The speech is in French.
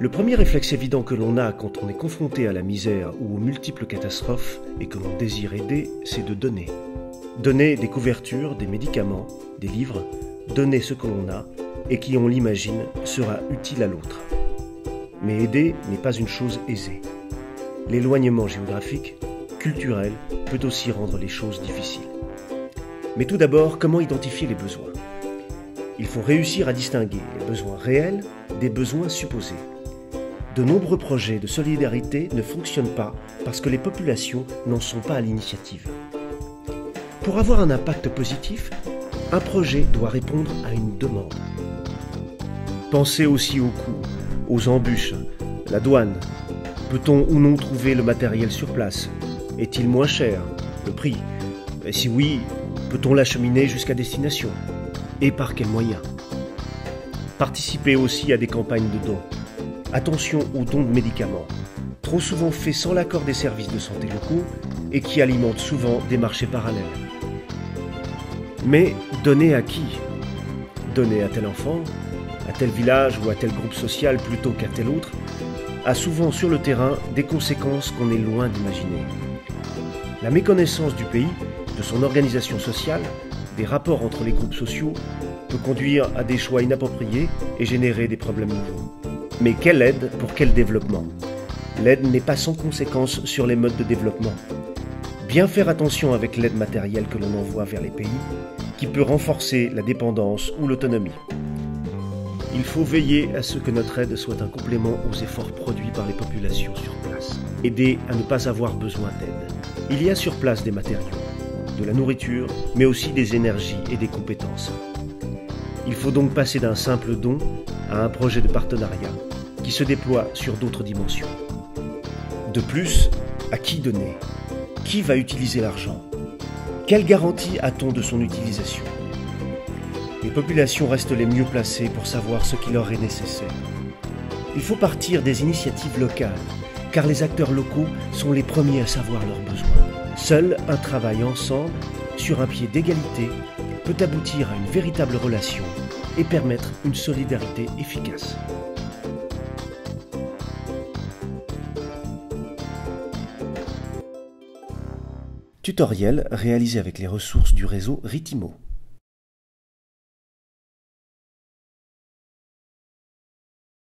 Le premier réflexe évident que l'on a quand on est confronté à la misère ou aux multiples catastrophes et que l'on désire aider, c'est de donner. Donner des couvertures, des médicaments, des livres, donner ce que l'on a et qui, on l'imagine, sera utile à l'autre. Mais aider n'est pas une chose aisée. L'éloignement géographique, culturel, peut aussi rendre les choses difficiles. Mais tout d'abord, comment identifier les besoins ? Il faut réussir à distinguer les besoins réels des besoins supposés. De nombreux projets de solidarité ne fonctionnent pas parce que les populations n'en sont pas à l'initiative. Pour avoir un impact positif, un projet doit répondre à une demande. Pensez aussi aux coûts, aux embûches, la douane. Peut-on ou non trouver le matériel sur place ? Est-il moins cher ? Le prix ? Et si oui, peut-on l'acheminer jusqu'à destination ? Et par quels moyens ? Participez aussi à des campagnes de dons. Attention aux dons de médicaments, trop souvent faits sans l'accord des services de santé locaux et qui alimentent souvent des marchés parallèles. Mais donner à qui ? Donner à tel enfant, à tel village ou à tel groupe social plutôt qu'à tel autre a souvent sur le terrain des conséquences qu'on est loin d'imaginer. La méconnaissance du pays, de son organisation sociale, des rapports entre les groupes sociaux peut conduire à des choix inappropriés et générer des problèmes nouveaux. Mais quelle aide pour quel développement ? L'aide n'est pas sans conséquence sur les modes de développement. Bien faire attention avec l'aide matérielle que l'on envoie vers les pays, qui peut renforcer la dépendance ou l'autonomie. Il faut veiller à ce que notre aide soit un complément aux efforts produits par les populations sur place. Aider à ne pas avoir besoin d'aide. Il y a sur place des matériaux, de la nourriture, mais aussi des énergies et des compétences. Il faut donc passer d'un simple don à un projet de partenariat qui se déploie sur d'autres dimensions. De plus, à qui donner ? Qui va utiliser l'argent ? Quelle garantie a-t-on de son utilisation ? Les populations restent les mieux placées pour savoir ce qui leur est nécessaire. Il faut partir des initiatives locales, car les acteurs locaux sont les premiers à savoir leurs besoins. Seul un travail ensemble, sur un pied d'égalité, peut aboutir à une véritable relation et permettre une solidarité efficace. Tutoriel réalisé avec les ressources du réseau Ritimo.